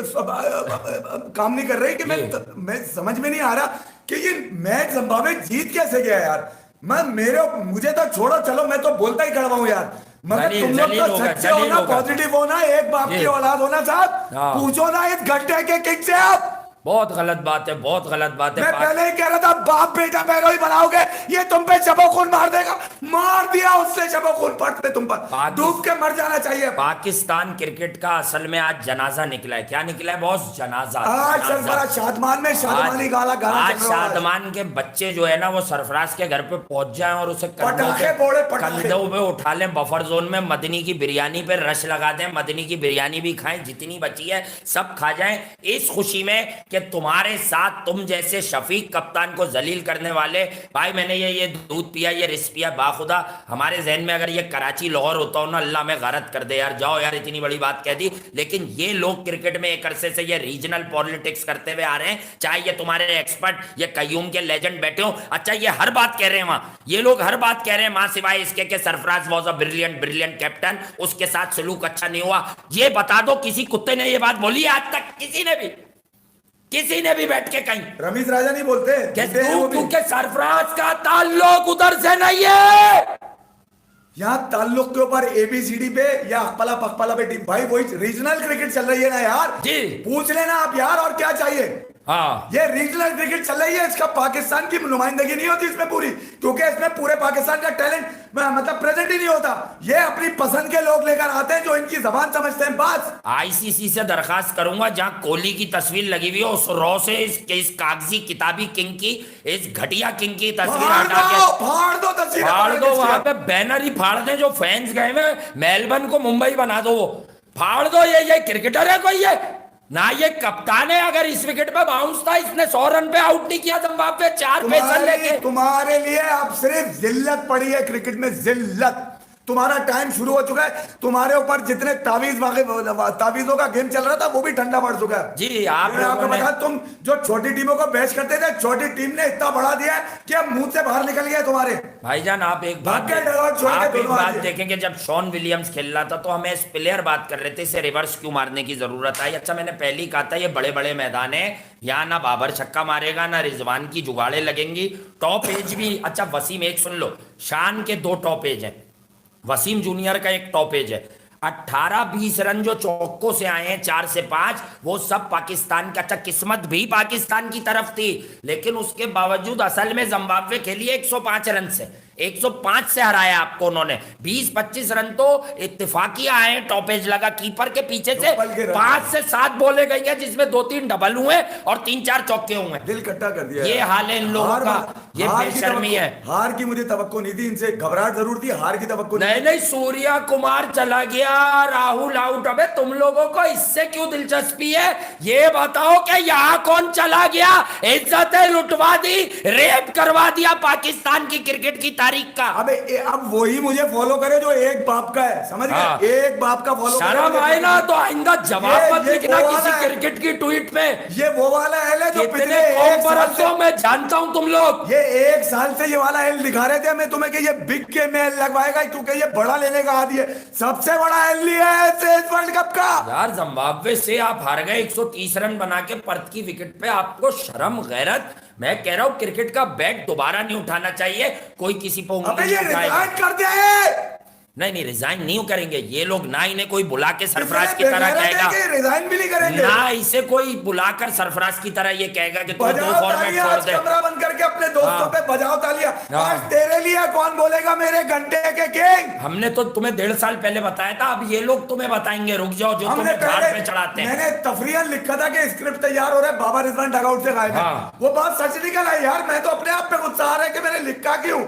काम नहीं कर रही कि मैं समझ में नहीं आ रहा कि ये मैच जिम्बाब्वे जीत कैसे गया यार। मुझे तो छोड़ो, चलो मैं तो बोलता ही खड़ा हूं यार, मगर तुम लोग तो सच्चे हो ना, पॉजिटिव हो ना, एक बाप की औलाद होना साहब। हाँ। पूछो ना इस घंटे के किंग से आप। बहुत गलत बात है, बहुत गलत बात है। मैं पहले ही कह रहा था बाप बेटा पैरों ही बनाओगे, ये तुम पे शबो खून मार देगा। मार दिया उससे, शबो खून पड़ते तुम पर, डूब के मर जाना चाहिए। पाकिस्तान क्रिकेट का असल में आज जनाजा निकला है। क्या निकला है बॉस? जनाजा। आज जनाजा। सरफराज शादमान में शादमानी गाला गाना आज चल रहा है। शादमान के बच्चे जो है ना, वो सरफराज के घर पे पहुंच जाएं और उसे पटाखे फोड़े, पटाखे। कंधों पे उठा लें, बफर जोन में मदनी की बिरयानी पे रश लगा दें, मदनी की बिरयानी भी खाएं, जितनी बची है सब खा जाएं, इस खुशी में कि तुम्हारे साथ तुम जैसे शफीक कप्तान को जलील करने वाले, भाई मैंने ये दूध पिया, ये रिस्क पिया, बाखुदा हमारे जहन में अगर ये कराची लाहौर होता हो ना, अल्लाह में गलत कर दे यार, जाओ यार इतनी बड़ी बात कह दी। लेकिन ये लोग क्रिकेट में एक अरसे से ये रीजनल पॉलिटिक्स करते हुए आ रहे हैं, चाहे ये तुम्हारे एक्सपर्ट ये कयूम के लेजेंड बैठे हो, अच्छा ये हर बात कह रहे हैं वहां, ये लोग हर बात कह रहे हैं वहां, सिवाय इसके कि Sarfaraz was a brilliant captain, उसके साथ सलूक अच्छा नहीं हुआ। ये बता दो किसी कुत्ते ने ये बात बोली आज तक? किसी ने भी बैठ के कहीं? रमीज राजा नहीं बोलते क्योंकि सरफराज का ताल्लुक उधर से नहीं है। यहाँ ताल्लुक के ऊपर एबीसीडी पे या अकपला पकपला पे टीम, भाई वही रीजनल क्रिकेट चल रही है ना यार जी, पूछ लेना आप यार, और क्या चाहिए। हाँ, ये रीजनल क्रिकेट चल रही है, इसका पाकिस्तान की नुमाइंदगी नहीं होती इसमें पूरी, क्योंकि इसमें पूरे पाकिस्तान का टैलेंट मतलब प्रेजेंट ही नहीं होता। ये अपनी पसंद के लोग लेकर आते हैं जो इनकी जबान समझते हैं बस। आईसीसी से दरखास्त करूंगा जहां कोहली की तस्वीर लगी हुई है उस रॉ से इस कागजी किताबी किंग की, इस घटिया किंग की तस्वीर हटा के फाड़ दो तस्वीर, फाड़ दो, वहां पे बैनर ही फाड़ दे, जो फैंस गए हुए मेलबर्न को मुंबई बना दो, वो फाड़ दो। ये क्रिकेटर है कोई? ये ना ये कप्तान है। अगर इस विकेट पे बाउंस था, इसने 100 रन पे आउट नहीं किया जिम्बाब्वे 4 पेसर लेके। तुम्हारे लिए अब सिर्फ जिल्लत पड़ी है क्रिकेट में, जिल्लत। तुम्हारा टाइम शुरू हो चुका है, तुम्हारे ऊपर जितने तावीजों का गेम चल रहा था वो भी ठंडा पड़ चुका है जी। आपको बता, तुम जो छोटी टीमों को बैच करते थे, छोटी टीम ने इतना बढ़ा दिया है कि अब मुंह से बाहर निकल गया तुम्हारे। भाईजान आप एक बात देखेंगे, जब शॉन विलियम्स खेल रहा था तो हमें प्लेयर बात कर रहे थे, इसे रिवर्स क्यों मारने की जरूरत आई? अच्छा मैंने पहले ही कहा था, ये बड़े बड़े मैदान है, यहाँ ना बाबर छक्का मारेगा ना रिजवान की जुगाड़े लगेंगी। टॉप एज भी, अच्छा वसीम एक सुन लो, शान के 2 टॉप एज है, वसीम जूनियर का एक टॉप एज है। 18-20 रन जो चौकों से आए हैं 4 से 5, वो सब पाकिस्तान का। अच्छा किस्मत भी पाकिस्तान की तरफ थी, लेकिन उसके बावजूद असल में जिम्बाब्वे खेली 105 रन से, 105 से हराया आपको उन्होंने। 20-25 रन तो इत्तेफाकिया आए, टॉपेज लगा कीपर के पीछे से, 5 से 7 बोले गई है जिसमें 2-3 डबल हुए और 3-4 चौके हुए। दिल कट्टा कर दिया। ये हाल है इन लोगों का, ये बेशर्मी है। हार की मुझे तवक्को नहीं थी, इनसे घबराहट जरूर थी, हार की तवक्को नहीं। सूर्या कुमार चला गया, राहुल आउट। अबे तुम लोगों को इससे क्यों दिलचस्पी है? ये बताओ कि यहाँ कौन चला गया? इज्जतें लुटवा दी, रेप करवा दिया पाकिस्तान की क्रिकेट की तारीख का। अबे अब वही मुझे फॉलो करे जो एक बाप का है, समझ गए? एक बाप का फॉलो। शर्म आए ना तो आइंदा जवाब मत लिखना किसी क्रिकेट की ट्वीट पे। ये वो वाला एल है जो पिछले 1 साल से मैं जानता हूं तुम लोग। ये 1 साल से ये वाला एल दिखा रहे थे हमें तुम्हें कि ये बिग गेम में लगवाएगा, क्योंकि ये बड़ा लेने का आदी है। सबसे बड़ा एल लिया है इस वर्ल्ड कप का। यार जिम्बाब्वे से आप हार गए 130 रन बना के पर्थ की विकेट पे, आपको शर्म गैरत? मैं कह रहा हूं क्रिकेट का बैट दोबारा नहीं उठाना चाहिए। कोई किसी पे उंगली रिजाइन कर दे। नहीं रिजाइन नहीं करेंगे ये लोग, ना इन्हें कोई बुला के सरफराज की तरह कहेगा रिजाइन भी नहीं करेंगे, ना इसे कोई बुलाकर सरफराज की तरह ये कहेगा कि तुम 2 फॉर्मेट छोड़ दे। कमरा बंद करके अपने दोस्तों पे बजाओ तालियां। आज तेरे लिए कौन बोलेगा मेरे घंटे के किंग? हमने तो तुम्हें 1.5 साल पहले बताया था, अब ये लोग तुम्हें बताएंगे, रुक जाओ, जो तुम्हें घाट पे चढ़ाते हैं। मैंने तफरीहन लिखा था कि स्क्रिप्ट तैयार हो रहा है, बाबा रिजवान डगआउट से गायब है। वो बात सच निकल आई यार। मैं तो अपने आप पे गुस्सा आ रहा है कि मैंने लिखा क्यों।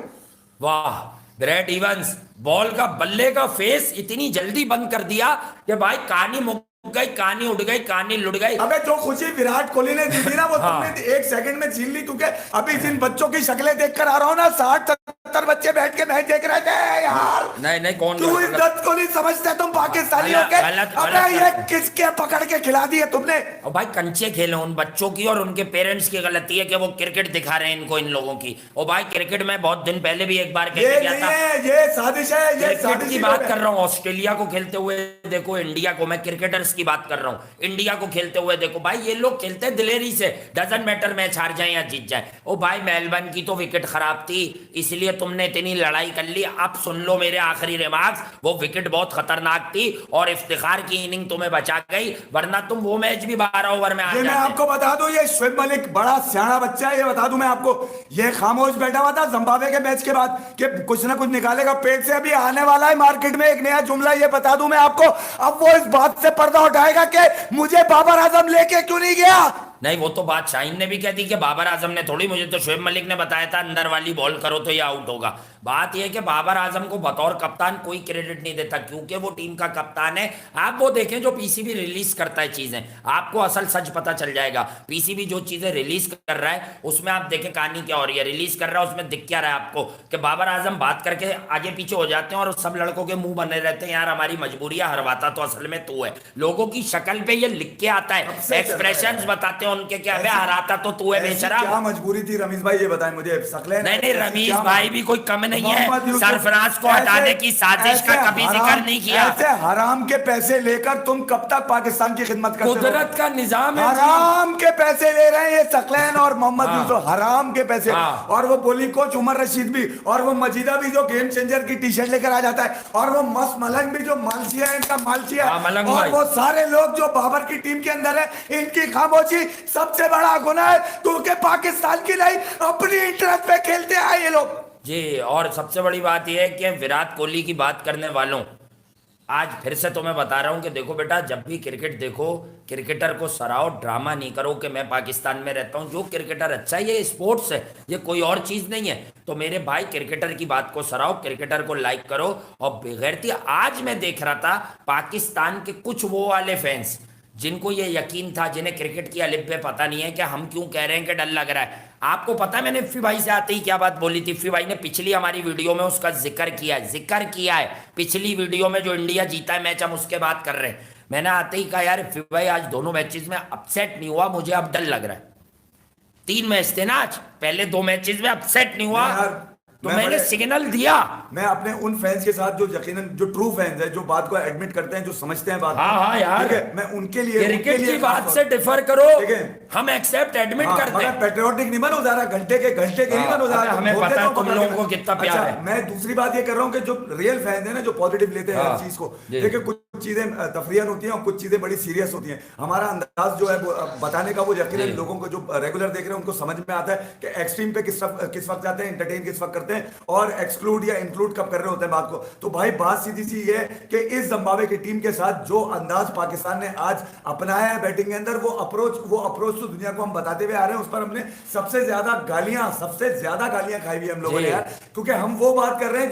वाह, ब्रैड इवंस बॉल का बल्ले का फेस इतनी जल्दी बंद कर दिया कि भाई कहानी मुक गई, कहानी उड़ गई, कहानी लुट गई। अबे जो खुशी विराट कोहली ने दी थी ना, वो तुमने 1 सेकंड में छीन ली। क्योंकि अभी जिन बच्चों की शक्लें देखकर आ रहा हूं ना, 60-70 बच्चे बैठ के मैच देख रहे थे यार। नहीं कौन क्यों इज्जत को नहीं समझते तुम पाकिस्तानी हो के? अबे ये किसके पकड़ के खिला दिए तुमने? और भाई कंचे खेले उन बच्चों की, और उनके पेरेंट्स की गलती है कि वो क्रिकेट दिखा रहे हैं इनको, इन लोगों की। और भाई क्रिकेट में बहुत दिन पहले भी एक बार खेल गया था, ये साजिश है। ये क्रिकेट की बात कर रहा हूँ, ऑस्ट्रेलिया को खेलते हुए देखो, इंडिया को, मैं क्रिकेटर्स की बात कर रहा हूँ, इंडिया को खेलते हुए देखो। भाई ये लोग खेलते हैं दिलेरी से, डजंट मैटर मैच हार जाए या जीत जाए। ओ भाई मेलबर्न की तो विकेट खराब थी, इसलिए तुमने इतनी लड़ाई कर ली। अब सुन लो मेरे आखिरी रिमार्क्स, वो विकेट बहुत खतरनाक थी और इफ्तिखार की इनिंग तुम्हें बचा गई, वरना तुम वो मैच भी 12 ओवर में आ जाते। मैं आपको बता दूं, ये शुएब मलिक बड़ा सियाना बच्चा है, ये बता दूं मैं आपको। ये खामोश बैठा हुआ था जिम्बाब्वे के मैच के बाद कि कुछ ना कुछ निकालेगा पेट से। अभी आने वाला है मार्केट में एक नया जुमला, ये बता दूं मैं आपको। अब वो इस बात से पर्दा उठाएगा कि मुझे बाबर आजम लेके क्यों नहीं गया। नहीं, वो तो बात शाहीन ने भी कह दी कि बाबर आजम ने थोड़ी, मुझे तो शुएब मलिक ने बताया था अंदर वाली बॉल करो तो ये आउट होगा। बात यह है कि बाबर आजम को बतौर कप्तान कोई क्रेडिट नहीं देता, क्योंकि वो टीम का कप्तान है। आप वो देखें जो पीसीबी रिलीज करता है चीजें, आपको असल सच पता चल जाएगा। पीसीबी जो चीजें रिलीज कर रहा है उसमें आप देखें कहानी क्या हो रही है, रिलीज कर रहा है उसमें दिख क्या रहा है आपको, कि बाबर आजम बात करके आगे पीछे हो जाते हैं और सब लड़कों के मुंह बने रहते हैं, यार हमारी मजबूरी है, हरवाता तो असल में तू है। लोगों की शक्ल पे ये लिख के आता है, एक्सप्रेशंस बताते हैं उनके, क्या हराता तो तू है बेशरम। क्या मजबूरी थी रमीज भाई, ये बताएं मुझे। सकलैन नहीं नहीं, रमीज भाई भी कोई कम नहीं है, सरफराज को हटाने की साजिश का कभी जिक्र नहीं किया। ऐसे हराम के पैसे लेकर तुम कब तक पाकिस्तान की खिदमत करते हो? कुदरत का निजाम है, हराम के पैसे ले रहे हैं ये सकलैन और मोहम्मद यूसुफ, हराम के पैसे। और वो बोली कोच उमर रशीद भी, और वो मजीदा भी जो गेम चेंजर की टी शर्ट लेकर आ जाता है, और वो मस्त मलंग भी जो मालसिया है, इनका मालसिया, और वो सारे लोग जो बाबर की टीम के अंदर है, इनकी खामोशी सबसे बड़ा गुनाह है, क्योंकि पाकिस्तान की नहीं अपनी इंटरेस्ट पे खेलते हैं ये लोग जी। और सबसे बड़ी बात यह है कि विराट कोहली की बात करने वालों, आज फिर से तो मैं बता रहा हूं कि देखो बेटा, जब भी क्रिकेट देखो, क्रिकेटर को सराहो, ड्रामा नहीं करो कि मैं पाकिस्तान में रहता हूं। जो क्रिकेटर अच्छा है, ये स्पोर्ट्स है, ये कोई और चीज नहीं है। तो मेरे भाई क्रिकेटर की बात को सराहो, क्रिकेटर को लाइक करो। और बेगैरती, आज मैं देख रहा था पाकिस्तान के कुछ वो वाले फैंस जिनको ये यकीन था, जिन्हें क्रिकेट की अलिफ पे पता नहीं है कि हम क्यों कह रहे हैं कि डर लग रहा है। आपको पता है मैंने इफ्फी भाई से आते ही क्या बात बोली थी? इफ्फी भाई ने पिछली हमारी वीडियो में उसका जिक्र किया है। पिछली वीडियो में जो इंडिया जीता है मैच, हम उसके बात कर रहे हैं। मैंने आते ही कहा यार इफ्फी भाई, आज दोनों मैचेस में अपसेट नहीं हुआ, मुझे अब डर लग रहा है। 3 मैच थे ना आज, पहले 2 मैचेस में अपसेट नहीं हुआ, तो मैंने सिग्नल दिया। मैं अपने उन फैंस के साथ जो यकीनन जो ट्रू फैंस हैं, जो बात को एडमिट करते हैं, जो समझते हैं बात, हाँ यार, ठीक है, मैं उनके लिए क्रिकेट की बात से डिफर करो, हम एक्सेप्ट एडमिट करते हैं। पेट्रियोटिक नहीं बनो ज़रा, घंटे के नहीं बनो ज़रा, हमें पता है तुम लोगों को कितना प्यार है। मैं दूसरी बात ये कर रहा हूँ कि जो रियल फैंस है ना, जो पॉजिटिव लेते हैं हर चीज को, देखिए कुछ चीजें तफरियन होती हैं और कुछ चीजें बड़ी सीरियस होती हैं। हमारा अंदाज जो है वो बताने का, वो यकीनन लोगों को जो रेगुलर देख रहे हैं उनको समझ में आता है कि एक्सट्रीम पे किस वक्त जाते हैं, एंटरटेन किस वक्त करते हैं, और एक्सक्लूड या इंक्लूड कब कर रहे होते हैं बात को। तो भाई बात सीधी सी ये है कि इस जिम्बाब्वे की टीम के साथ जो अंदाज पाकिस्तान ने आज अपनाया है बैटिंग के अंदर, वो अप्रोच तो दुनिया को हम बताते हुए आ रहे हैं, उस पर हमने सबसे ज्यादा गालियां खाई हुई हम लोगों ने यार, क्योंकि हम वो बात कर रहे हैं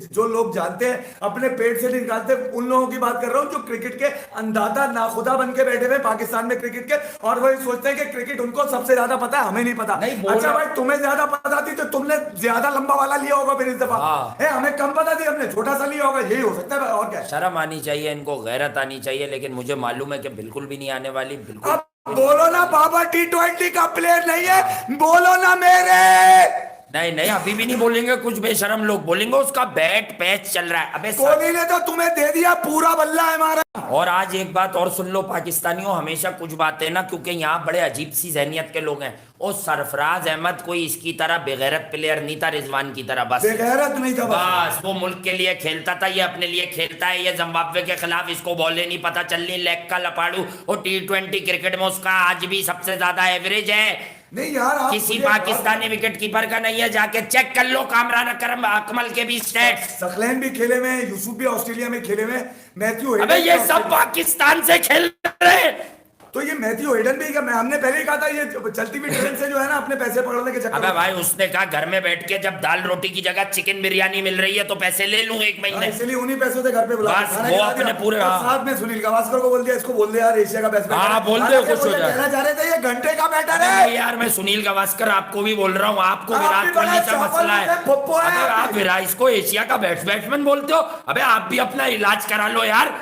जो लोग जानते हैं, अपने पेट से निकालते हैं, उन लोगों की बात कर रहा हूं जो क्रिकेट के अंदाजा नाखुदा बन के बैठे हुए पाकिस्तान में क्रिकेट के, और वही सोचते हैं कि क्रिकेट उनको सबसे ज्यादा पता है, हमें नहीं पता। अच्छा भाई, तुम्हें ज्यादा पता थी तो तुमने ज्यादा लंबा वाला लिया होगा फिर इस दफा, हमें कम पता थी, हमने छोटा सा लिया होगा, यही हो सकता है। और क्या, शर्म आनी चाहिए इनको, गैरत आनी चाहिए, लेकिन मुझे मालूम है कि बिल्कुल भी नहीं आने वाली। बिल्कुल बोलो ना, बाबा T20 का प्लेयर नहीं है, बोलो ना मेरे। नहीं, अभी भी नहीं बोलेंगे, कुछ बेशरम लोग बोलेंगे उसका बैट पैच चल रहा है। अबे कोहली ने तो तुम्हें दे दिया, पूरा बल्ला है हमारा। और आज एक बात और सुन लो पाकिस्तानियों, हमेशा कुछ बातें ना, क्योंकि यहाँ बड़े अजीब सी जहनियत के लोग हैं। और सरफराज अहमद कोई इसकी तरह बेगैरत प्लेयर नहीं था, रिजवान की तरह, बस बेगैरत नहीं था, बस वो मुल्क के लिए खेलता था, ये अपने लिए खेलता है। ये जिम्बाब्वे के खिलाफ इसको बॉलें नहीं पता चलनी, लेग का लपाड़ू। और T20 क्रिकेट में उसका आज भी सबसे ज्यादा एवरेज है, नहीं यार, किसी पाकिस्तानी विकेट कीपर का नहीं है। जाके चेक कर लो कामरान अकमल के भी स्टैट्स। सकलैन भी खेले में, यूसुफ भी ऑस्ट्रेलिया में खेले में, मैथ्यू अबे ये सब पाकिस्तान से खेल रहे हैं। तो ये मैथ्यू हेडन भी, हमने पहले ही कहा था, ये चलती हुई ट्रेन से जो है ना अपने पैसे पकड़ने के चक्कर। अबे भाई उसने कहा घर में बैठ के जब दाल रोटी की जगह चिकन बिरयानी मिल रही है तो पैसे ले लूं 1 महीने, इसलिए उन्हीं पैसों से घर पे बुला वो अपने पूरे साथ में सुनील गावस्कर को बोल दिया, इसको बोल दिया यार एशिया का बेस्ट बैटर। बोल दे, खुश हो जाए। कहना चाह रहे थे ये घंटे का बैटर है यार। मैं सुनील गावस्कर आपको भी बोल रहा हूँ, आपको विराट कोहली से मसला है, आप विराट इसको एशिया का बेस्ट बैट्समैन बोलते हो। अबे आप भी अपना इलाज करा लो यार,